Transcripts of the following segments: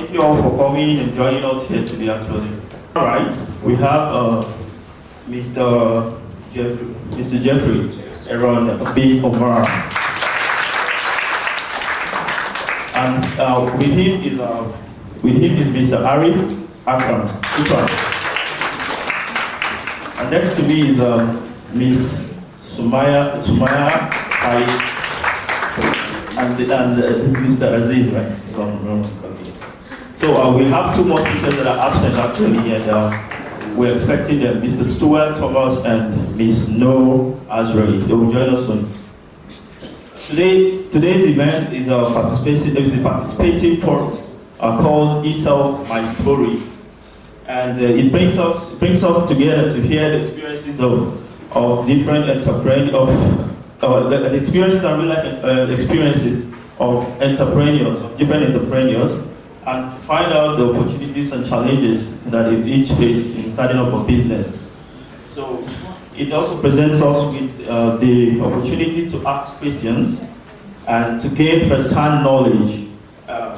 thank you all for coming and joining us here today actually. Alright, we have Mr. Jeffrey Aaron B. Omar. And with him is Mr. Arif Akram. And next to me is Miss Sumaya Hai and Mr. Aziz, right? So we have two more speakers that are absent actually, and we're expecting them, Mr. Stuart Thomas and Miss No Azraeli. They will join us soon. Today's event is a participative forum called Isel My Story, and it brings us together to hear the experiences of different entrepreneurs, the experiences and real life experiences of entrepreneurs, of different entrepreneurs, and find out the opportunities and challenges that they've each faced in starting up a business. So it also presents us with the opportunity to ask questions and to gain first-hand knowledge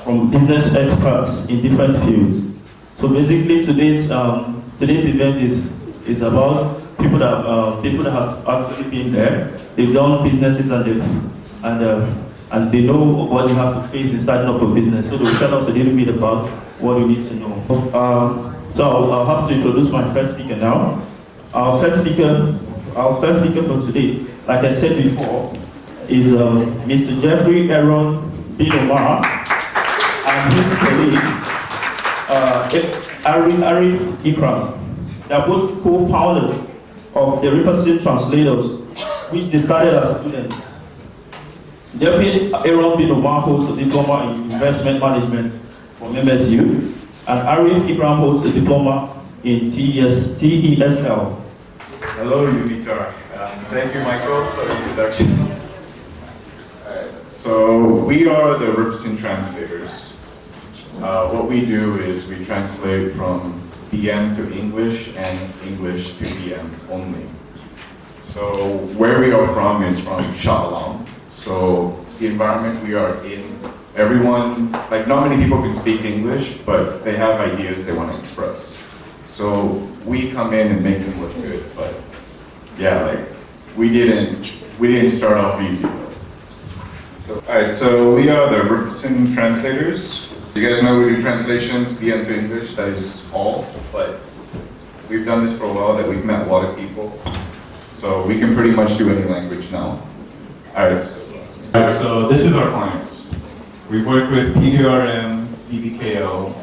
from business experts in different fields. So basically, today's event is about people that have actually been there. They've done businesses and they know what you have to face in starting up a business. So they'll tell us a little bit about what you need to know. So I'll have to introduce my first speaker now. Our first speaker for today, like I said before, is Mr. Jeffrey Aaron B. Omar and his colleague, Arif Ikram. They are both co-founders of the Riverson Translators, which they started as students. Jeffrey Aaron B. Omar holds a diploma in investment management from MSU, and Arif Ikram holds a diploma in TESL. Hello, Unitar. Thank you, Michael, for the introduction. So we are the Riverson Translators. What we do is we translate from BM to English and English to BM only. So where we are from is from Shah Alam. So the environment we are in, everyone, like not many people can speak English, but they have ideas they want to express. So we come in and make them look good, but yeah, like we didn't start off easy though. So, alright, so we are the Riverson Translators. You guys know we do translations, BM to English, that is all, but we've done this for a while, that we've met a lot of people. So we can pretty much do any language now. Alright, so this is our clients. We work with PDRM, DBKO,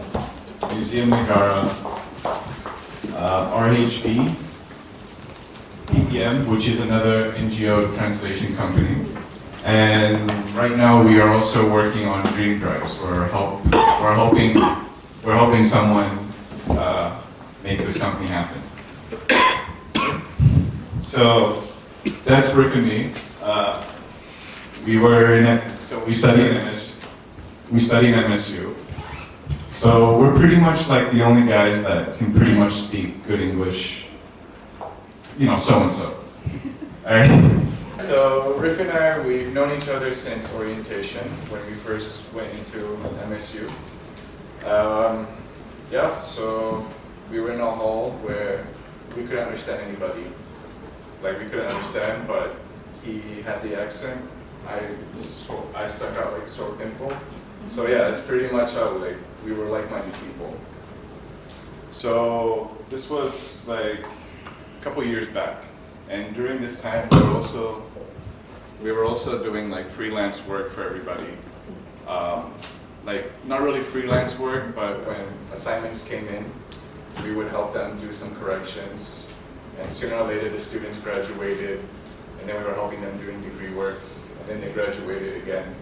Museum Nagara, RHB, PPM, which is another NGO translation company. And right now we are also working on Dream Drives. We're helping someone make this company happen. So that's Rick and me. We study in MSU. So we're pretty much like the only guys that can pretty much speak good English, so and so. All right. So Riff and I, we've known each other since orientation when we first went into MSU. So we were in a hall where we couldn't understand anybody. Like we couldn't understand, but he had the accent. I stuck out like a sore pimple. So yeah, it's pretty much how we were like-minded people. So this was like a couple years back, and during this time we were also doing like freelance work for everybody. Like not really freelance work, but when assignments came in, we would help them do some corrections. And sooner or later, the students graduated, and then we were helping them doing degree work. And then they graduated again,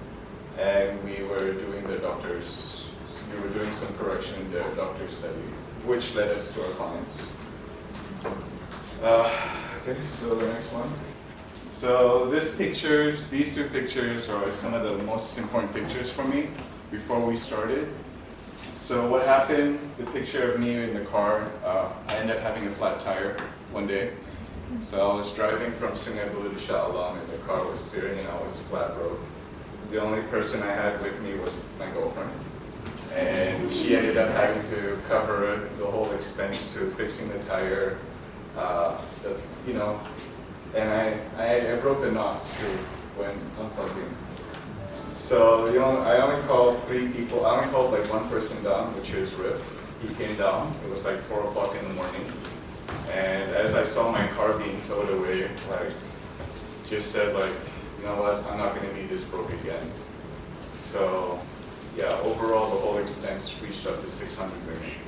and we were doing their doctors. We were doing some correction in their doctor's study, which led us to our clients. Okay, so the next one. So these two pictures are some of the most important pictures for me before we started. So what happened, the picture of me in the car, I ended up having a flat tire one day. So I was driving from Sungei-Buloh to Shah Alam, and the car was steering and I was flat road. The only person I had with me was my girlfriend. and she ended up having to cover the whole expense to fixing the tire, you know, and I broke the knots too when unplugging. So, you know, I only called 3 people. I only called like 1 person down, which was Rip. He came down. It was like 4 o'clock in the morning. And as I saw my car being towed away, like, just said like, you know what, I'm not going to need this broke again. So, yeah, overall the whole expense reached up to 600 million.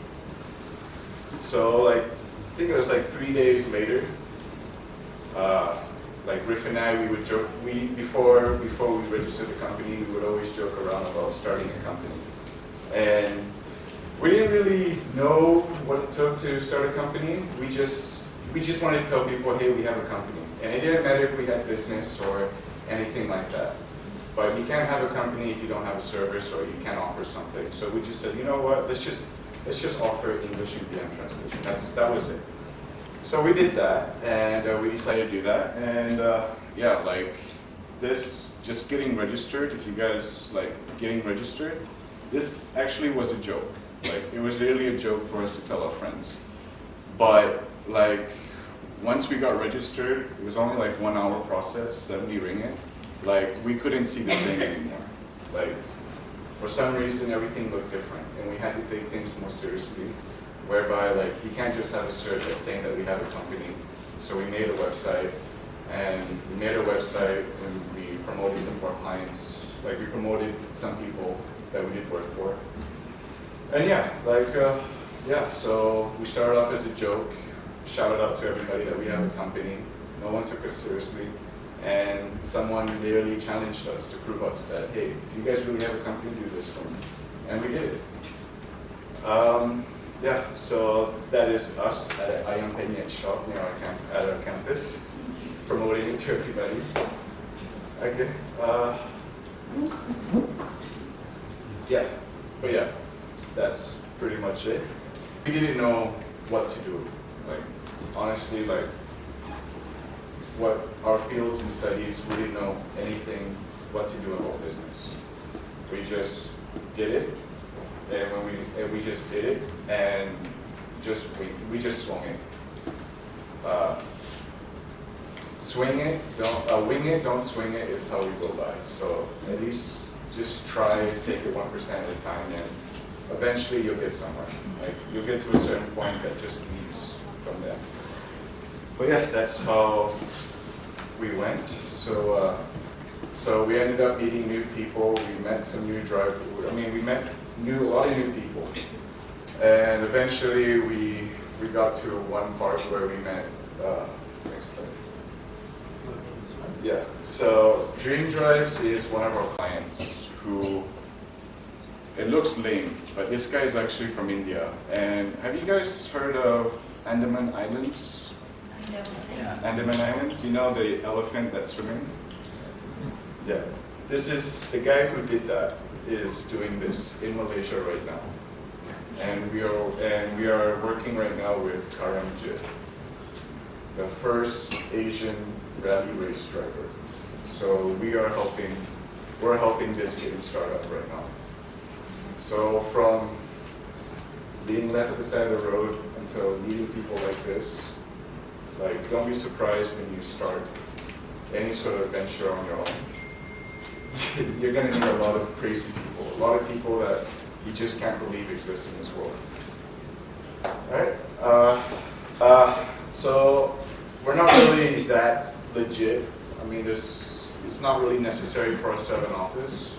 So, like, I think it was like 3 days later. Like Riff and I, we would joke. Before we registered the company, we would always joke around about starting a company, and we didn't really know what it took to start a company. We just wanted to tell people, hey, we have a company, and it didn't matter if we had business or anything like that. But you can't have a company if you don't have a service or you can't offer something. So we just said, you know what? Let's just offer English UPM translation. That was it. So we did that, and we decided to do that, and yeah, like this, just getting registered, if you guys like getting registered, this actually was a joke. Like, it was really a joke for us to tell our friends. But like, once we got registered, it was only like 1 hour process, 70 ringgit. Like, we couldn't see the same anymore. Like, for some reason, everything looked different, and we had to take things more seriously. Whereby, like, you can't just have a search that's saying that we have a company. So we made a website, and we made a website when we promoted some of our clients. Like, we promoted some people that we did work for. And yeah, like, yeah, so we started off as a joke, shouted out to everybody that we have a company. No one took us seriously. And someone literally challenged us to prove us that, hey, if you guys really have a company, do this for me. And we did it. Yeah, so that is us at an Ayam Penyet shop near our campus, promoting it to everybody. Okay. Yeah, but yeah, that's pretty much it. We didn't know what to do. Like, honestly, like, what our fields and studies, we didn't know anything what to do about business. We just did it. And we just did it, and we just swung it. Swing it, don't wing it, don't swing it is how we go by. So at least just try to take it 1% at a time, and eventually you'll get somewhere. Like, you'll get to a certain point that just leads from there. But yeah, that's how we went. So so we ended up meeting new people. We met some new we met a lot of new people, and eventually we got to one part where we met. Next slide. Yeah. So Dream Drives is one of our clients who. It looks lame, but this guy is actually from India. And have you guys heard of Andaman Islands? Yeah. Andaman Islands. You know the elephant that's swimming. Yeah. This is the guy who did that. Is doing this in Malaysia right now, and we are working right now with Karamjit, the first Asian rally race driver. So we're helping this getting startup right now. So from being left at the side of the road until meeting people like this, like, don't be surprised when you start any sort of venture on your own. You're going to meet a lot of crazy people, a lot of people that you just can't believe exist in this world. All right. So we're not really that legit. I mean, it's not really necessary for us to have an office.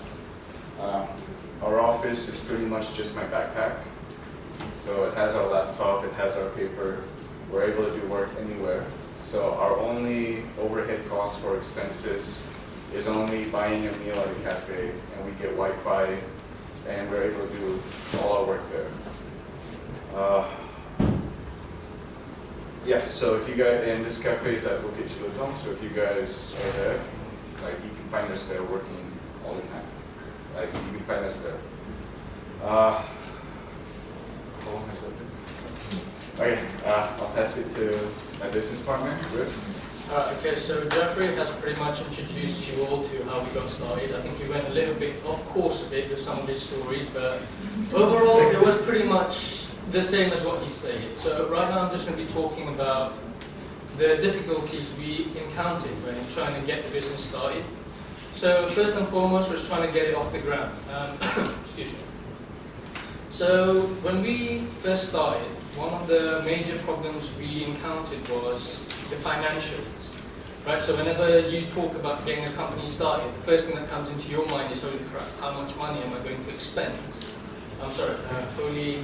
Our office is pretty much just my backpack. So it has our laptop, it has our paper. We're able to do work anywhere. So our only overhead cost for expenses is only buying a meal at a cafe, and we get Wi-Fi, and we're able to do all our work there. Yeah, so if you guys, and this cafe is at Bukit Jelutong, so if you guys are there, like, you can find us there working all the time. Like, you can find us there. How long has that been? Okay, I'll pass it to my business partner, Rick. Okay, so Jeffrey has pretty much introduced you all to how we got started. I think he went a little bit off course a bit with some of his stories, but overall it was pretty much the same as what he stated. So right now I'm just going to be talking about the difficulties we encountered when trying to get the business started. So first and foremost was trying to get it off the ground. Excuse me. So when we first started, one of the major problems we encountered was the financials. Right? So whenever you talk about getting a company started, the first thing that comes into your mind is, holy crap, how much money am I going to expend? I'm sorry, holy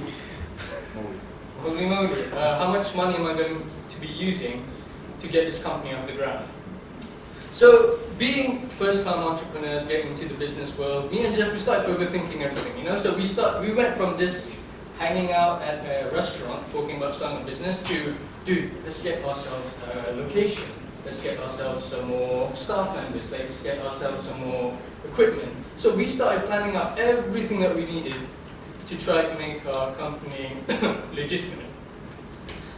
moly, how much money am I going to be using to get this company off the ground? So, being first-time entrepreneurs getting into the business world, me and Jeff, we started overthinking everything, you know? So we went from just hanging out at a restaurant, talking about starting a business, to, dude, let's get ourselves a location. Let's get ourselves some more staff members. Let's get ourselves some more equipment. So we started planning out everything that we needed to try to make our company legitimate.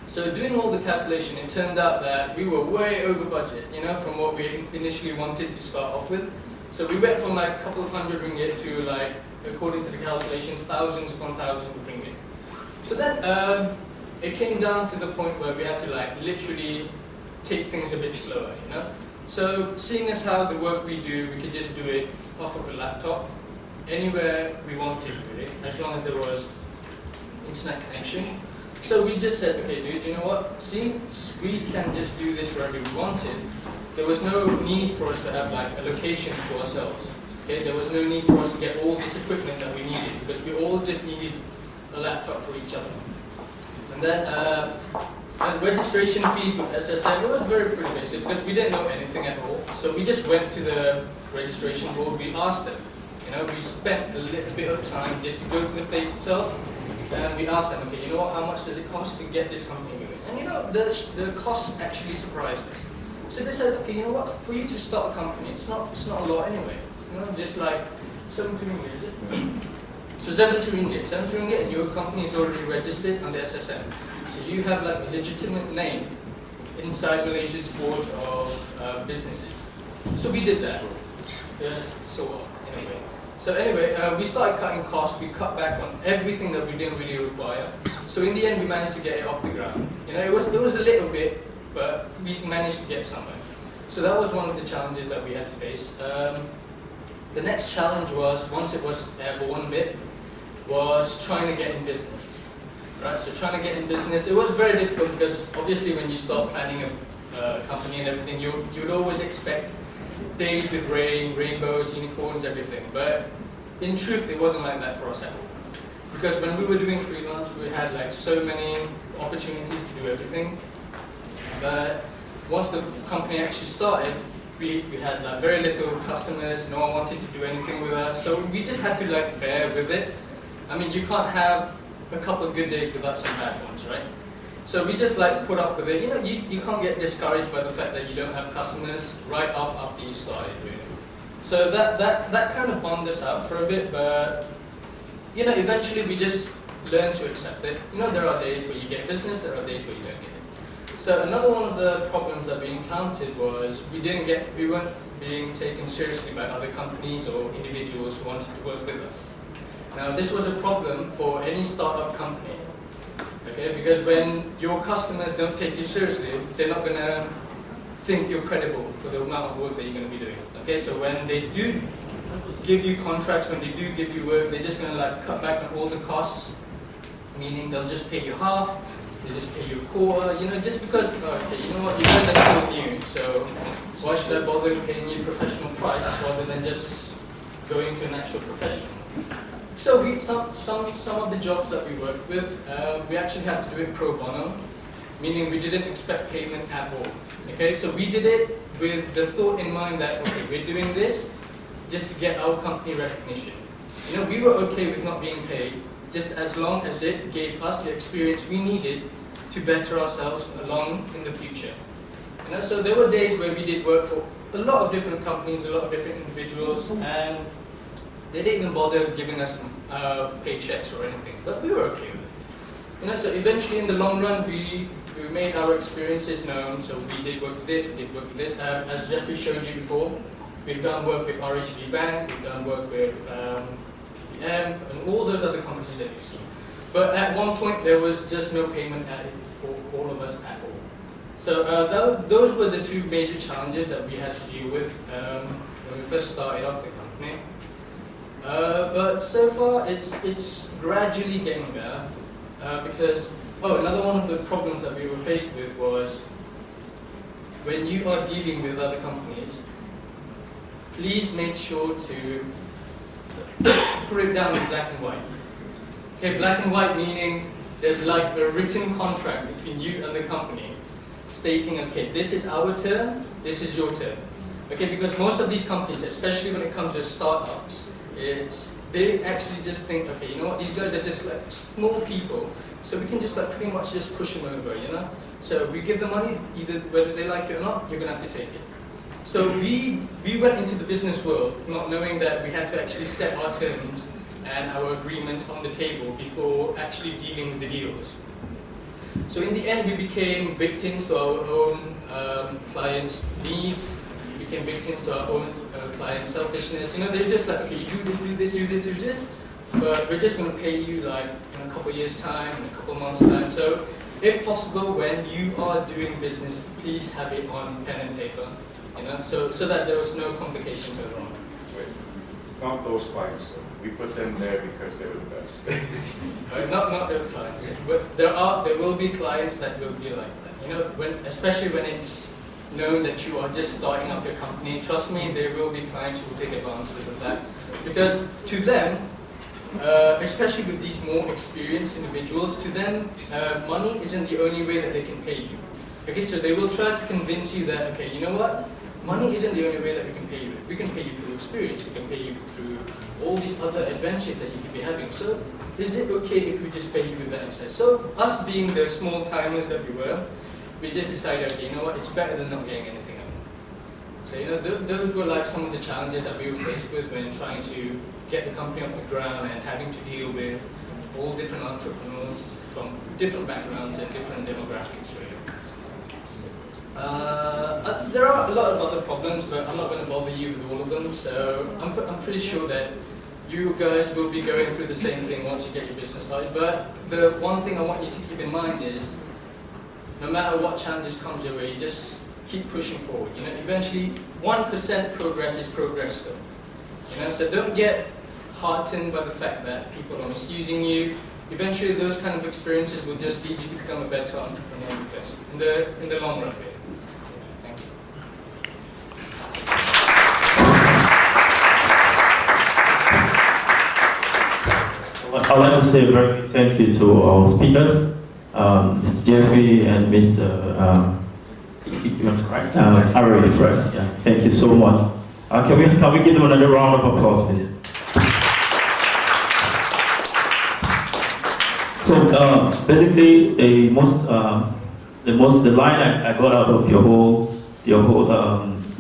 So doing all the calculation, it turned out that we were way over budget, you know, from what we initially wanted to start off with. So we went from like a couple of hundred ringgit to like, according to the calculations, thousands upon thousands of ringgit. So then it came down to the point where we had to like literally take things a bit slower, you know. So seeing as how the work we do, we could just do it off of a laptop, anywhere we wanted really, as long as there was internet connection. So we just said, okay dude, you know what, since we can just do this wherever we wanted, there was no need for us to have like a location to ourselves. Okay? There was no need for us to get all this equipment that we needed, because we all just needed a laptop for each other. And then registration fees with SSN, it was pretty basic, because we didn't know anything at all. So we just went to the registration board, we asked them. You know, we spent a little bit of time just to go to the place itself, and we asked them, okay, you know what, how much does it cost to get this company moving? And you know, the costs actually surprised us. So they said, okay, you know what, for you to start a company, it's not a lot anyway. You know, just like 70 ringgit, is it? So 70 ringgit, and your company is already registered under SSN. So you have like a legitimate name inside Malaysia's board of businesses. So we did that. Yes, sort of, anyway. So anyway, we started cutting costs, we cut back on everything that we didn't really require. So in the end, we managed to get it off the ground. You know, it was a little bit, but we managed to get somewhere. So that was one of the challenges that we had to face. The next challenge was, once it was airborne a bit, was trying to get in business. Right? So trying to get in business, it was very difficult because obviously when you start planning a company and everything, you'd always expect days with rain, rainbows, unicorns, everything. But in truth, it wasn't like that for us at all. Because when we were doing freelance, we had like so many opportunities to do everything. But once the company actually started, we had like very little customers, no one wanted to do anything with us, so we just had to like bear with it. I mean, you can't have a couple of good days without some bad ones, right? So we just like put up with it. You know, you can't get discouraged by the fact that you don't have customers right off after you started, really. So that kind of bummed us out for a bit, but you know, eventually we just learned to accept it. You know, there are days where you get business, there are days where you don't get it. So another one of the problems that we encountered was we weren't being taken seriously by other companies or individuals who wanted to work with us. Now this was a problem for any startup company, okay? Because when your customers don't take you seriously, they're not going to think you're credible for the amount of work that you're going to be doing. Okay, so when they do give you contracts, when they do give you work, they're just going to like cut back on all the costs, meaning they'll just pay you half. They just pay you a quarter, you know, just because, okay, you know what, you're kind of still new, so why should I bother paying you a professional price rather than just going to an actual professional? So some of the jobs that we worked with, we actually had to do it pro bono, meaning we didn't expect payment at all. Okay, so we did it with the thought in mind that, okay, we're doing this just to get our company recognition. You know, we were okay with not being paid, just as long as it gave us the experience we needed to better ourselves along in the future. You know, so there were days where we did work for a lot of different companies, a lot of different individuals, and they didn't even bother giving us paychecks or anything, but we were okay with it. So eventually in the long run, we made our experiences known. So we did work with this, we did work with this. As Jeffrey showed you before, we've done work with RHB Bank, we've done work with PPM, and all those other companies that you've seen. But at one point, there was just no payment for all of us at all. So those were the two major challenges that we had to deal with when we first started off the company. But so far, it's gradually getting better because another one of the problems that we were faced with was when you are dealing with other companies, please make sure to put it down in black and white. Okay, black and white meaning there's like a written contract between you and the company stating, okay, this is our term, this is your term. Okay, because most of these companies, especially when it comes to startups, they actually just think, okay, you know what, these guys are just like small people, so we can just like pretty much just push them over, you know? So we give them money, either whether they like it or not, you're gonna have to take it. So we went into the business world not knowing that we had to actually set our terms and our agreements on the table before actually dealing with the deals. So in the end, we became victims to our own clients' needs. We became victims to our own client selfishness. You know, they're just like, okay, you do this, do this, do this, do this, but we're just going to pay you like in a couple of years' time, in a couple of months' time. So if possible, when you are doing business, please have it on pen and paper, you know, so that there was no complications later on. Wait, not those clients. We put them there because they were the best. Not those clients, but there will be clients that will be like that. You know, especially when it's known that you are just starting up your company. Trust me, there will be clients who will take advantage of that, because to them, especially with these more experienced individuals, to them, money isn't the only way that they can pay you. Okay, so they will try to convince you that, okay, you know what, money isn't the only way that we can pay you. We can pay you through experience. We can pay you through all these other adventures that you could be having. So is it okay if we just pay you with that instead? So us being the small timers that we were, we just decided, okay, you know what, it's better than not getting anything out. So you know, those were like some of the challenges that we were faced with when trying to get the company off the ground and having to deal with all different entrepreneurs from different backgrounds and different demographics, really. There are a lot of other problems, but I'm not going to bother you with all of them. So I'm pretty sure that you guys will be going through the same thing once you get your business started. But the one thing I want you to keep in mind is, no matter what challenges comes your way, you just keep pushing forward. You know, eventually 1% progress is progress still. You know, so don't get heartened by the fact that people are misusing you. Eventually, those kind of experiences will just lead you to become a better entrepreneur in the long run. Thank you. I'd like to say a very big thank you to our speakers, Mr. Jeffrey and Mr. Arif, right? Yeah, thank you so much. Can we give them another round of applause, please? So basically, the line I got out of your whole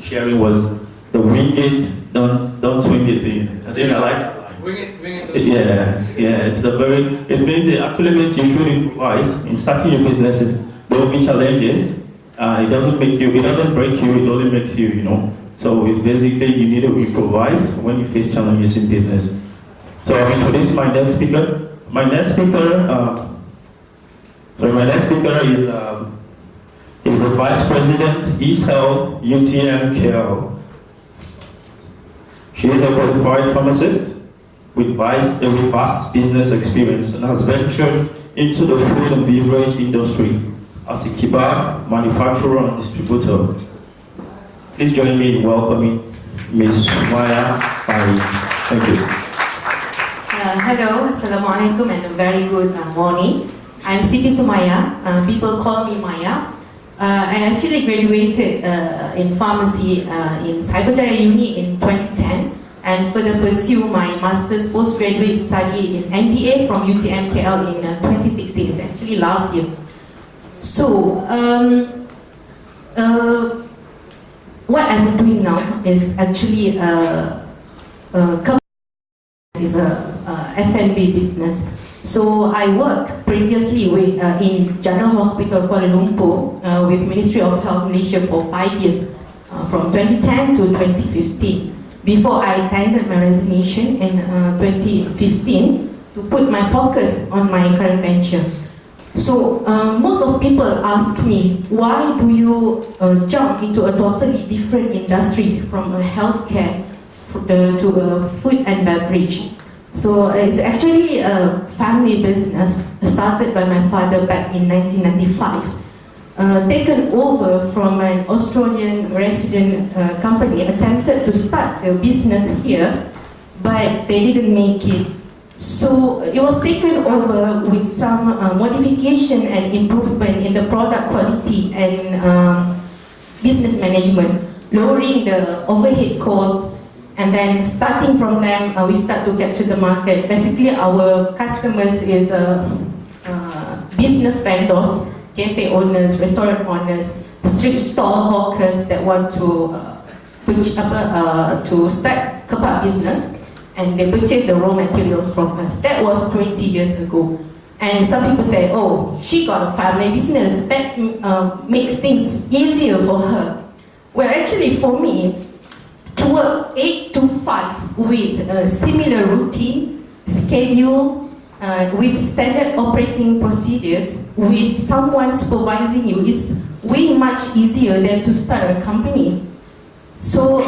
sharing was the wing it, don't swing it thing. I think I like that line. Wing it. Yeah. It actually means you should improvise in starting your businesses. There will be challenges. It doesn't break you. It only makes you. You know. So it's basically you need to improvise when you face challenges in business. So I'll introduce my next speaker. My next speaker is the Vice President, East Health, UTM KL. She is a qualified pharmacist with vast business experience and has ventured into the food and beverage industry as a kebab manufacturer and distributor. Please join me in welcoming Ms. Sumaya Bari. Thank you. Hello, Assalamualaikum, and a very good morning. I'm Siti Sumaya. People call me Maya. I actually graduated in pharmacy in Cyberjaya Uni in 2010 and further pursue my master's postgraduate study in MBA from UTM KL in 2016. It's actually last year. So, what I'm doing now is actually is a F&B business. So I worked previously in General Hospital Kuala Lumpur with Ministry of Health Malaysia for 5 years, from 2010 to 2015. Before I tendered my resignation in 2015 to put my focus on my current venture. So most of people ask me, why do you jump into a totally different industry from a healthcare to a food and beverage? So it's actually a family business started by my father back in 1995, taken over from an Australian resident company, attempted to start a business here, but they didn't make it. So it was taken over with some modification and improvement in the product quality and business management, lowering the overhead costs, and then starting from them, we start to capture the market. Basically, our customers is business vendors, cafe owners, restaurant owners, street stall hawkers that want to start kebab business, and they purchase the raw materials from us. That was 20 years ago. And some people say, oh, she got a family business. That makes things easier for her. Well, actually for me, to work 8 to 5 with a similar routine, schedule, with standard operating procedures, with someone supervising you is way much easier than to start a company. So,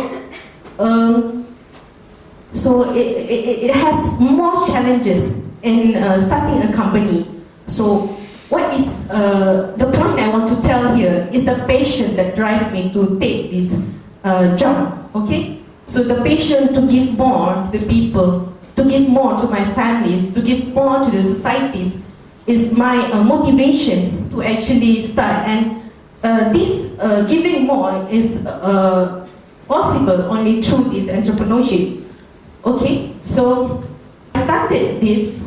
it has more challenges in starting a company. So what is the point I want to tell here is the passion that drives me to take this jump, okay? So the passion to give more to the people, to give more to my families, to give more to the societies is my motivation to actually start. And this giving more is possible only through this entrepreneurship. Okay, so I started this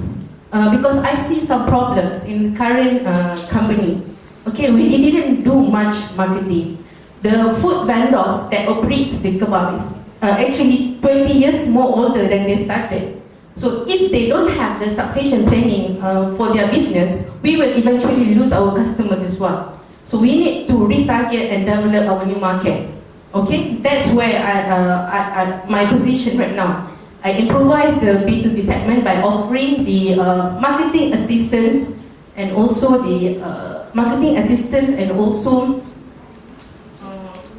because I see some problems in the current company. Okay, we didn't do much marketing. The food vendors that operates the kebab is actually 20 years more older than they started. So if they don't have the succession planning for their business, we will eventually lose our customers as well. So we need to retarget and develop our new market. Okay, that's where my position right now. I improvise the B2B segment by offering the marketing assistance and also the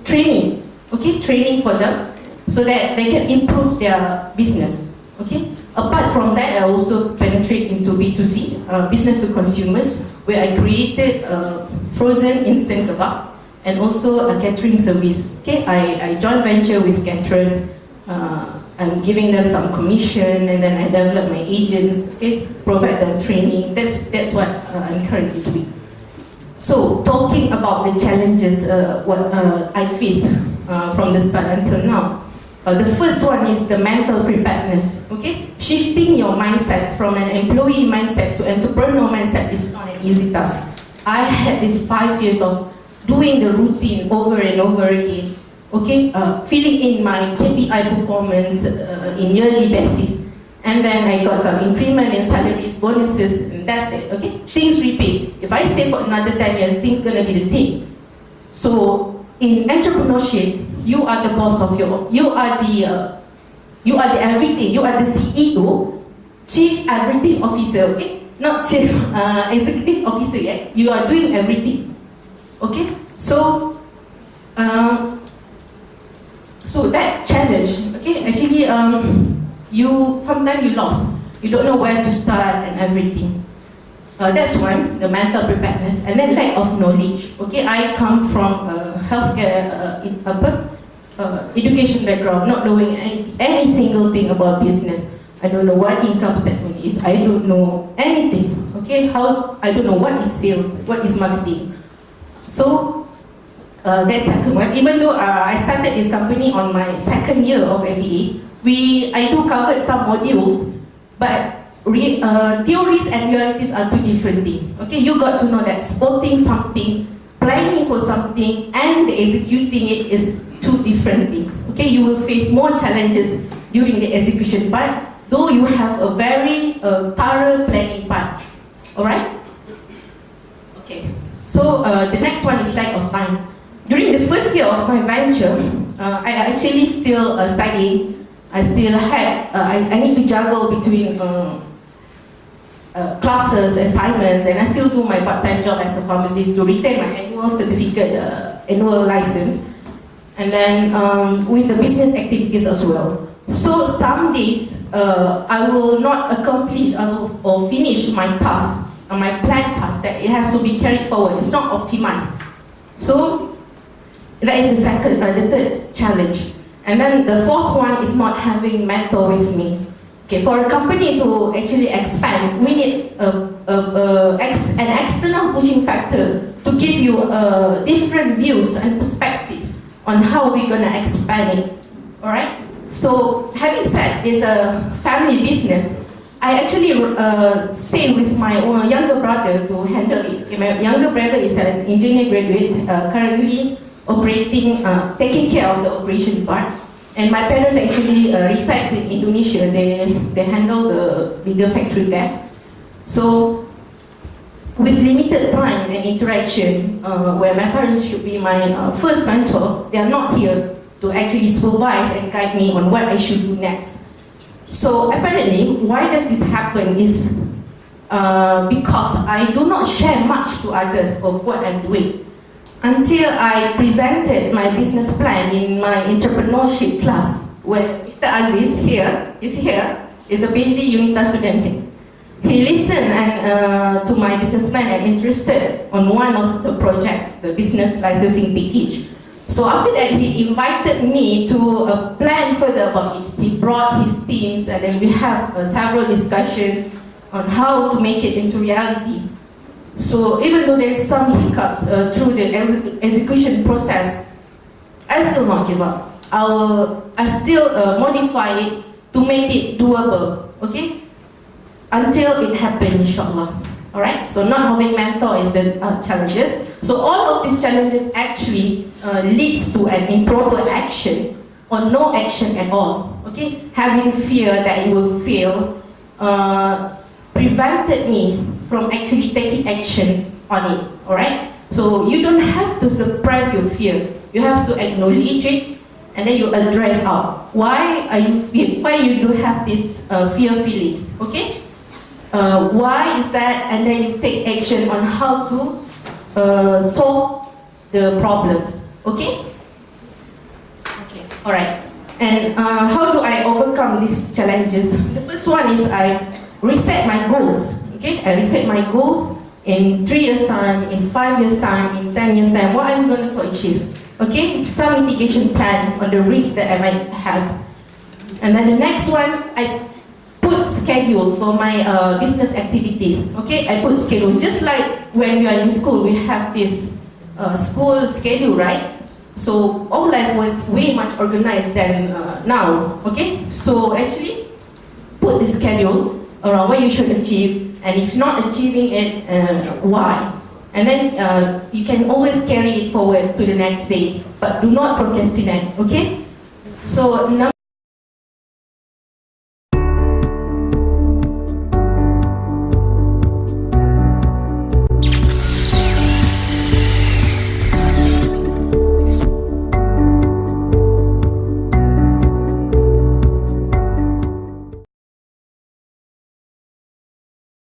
training. Okay, training for them so that they can improve their business. Okay. Apart from that, I also penetrate into B2C, business to consumers, where I created frozen instant kebab and also a catering service. Okay, I joint venture with caterers. I'm giving them some commission, and then I develop my agents. Okay, provide them training. That's what I'm currently doing. So talking about the challenges what I face from the start until now. The first one is the mental preparedness. Okay, shifting your mindset from an employee mindset to entrepreneurial mindset is not an easy task. I had this 5 years of doing the routine over and over again. Okay, filling in my KPI performance in yearly basis, and then I got some increment in salaries, bonuses, and that's it. Okay, things repeat. If I stay for another 10 years, things gonna be the same. So in entrepreneurship, you are the boss of you are the everything. You are the CEO, chief everything officer. Okay, not chief executive officer yet. You are doing everything. Okay, so that challenge. Okay, actually, sometimes you lost. You don't know where to start and everything. That's one, the mental preparedness, and then lack of knowledge. Okay, I come from healthcare education background, not knowing any single thing about business. I don't know what income statement is. I don't know anything. Okay, I don't know what is sales, what is marketing. So that's second one. Even though I started this company on my second year of MBA, I do cover some modules, but theories and realities are two different things. Okay, you got to know that spotting something, planning for something, and executing it is two different things. Okay, you will face more challenges during the execution part. though you have a very thorough planning part. Alright? Okay. So the next one is lack of time. During the first year of my venture, I actually still studying. I still had, I need to juggle between classes, assignments, and I still do my part-time job as a pharmacist to retain my annual certificate, annual license, and then with the business activities as well. So some days I will not accomplish or finish my task, my planned task, that it has to be carried forward. It's not optimized. So that is the third challenge. And then the fourth one is not having mentor with me. Okay, for a company to actually expand, we need an external pushing factor to give you different views and perspective on how we're gonna expand it. All right. So having said it's a family business, I actually stay with my younger brother to handle it. Okay, my younger brother is an engineer graduate, currently operating, taking care of the operation part. And my parents actually resides in Indonesia. They handle the bigger factory there. So with limited time and interaction, where my parents should be my first mentor, they are not here to actually supervise and guide me on what I should do next. So apparently, why does this happen is because I do not share much to others of what I'm doing. Until I presented my business plan in my entrepreneurship class, where Mr. Aziz is a PhD UNITA student. He listened to my business plan and interested on one of the projects, the business licensing package. So after that, he invited me to plan further about it. He brought his teams, and then we have several discussions on how to make it into reality. So even though there's some hiccups through the execution process, I still not give up. I still modify it to make it doable, okay? Until it happens, inshallah. Alright? So not having mentor is the challenges. So all of these challenges actually leads to an improper action or no action at all, okay? Having fear that it will fail prevented me from actually taking action on it, alright? So you don't have to suppress your fear. You have to acknowledge it and then you address out. Why you do have this fear feelings, okay? Why is that? And then you take action on how to solve the problems, okay? Okay, alright. And how do I overcome these challenges? The first one is I reset my goals. Okay, I reset my goals in 3 years' time, in 5 years' time, in 10 years' time, what I'm going to achieve. Okay, some mitigation plans on the risks that I might have. And then the next one, I put schedule for my business activities. Okay, I put schedule. Just like when we are in school, we have this school schedule, right? So all life was way much organized than now. Okay, so actually put the schedule around what you should achieve, and if not achieving it, why? And then you can always carry it forward to the next day, but do not procrastinate, okay? So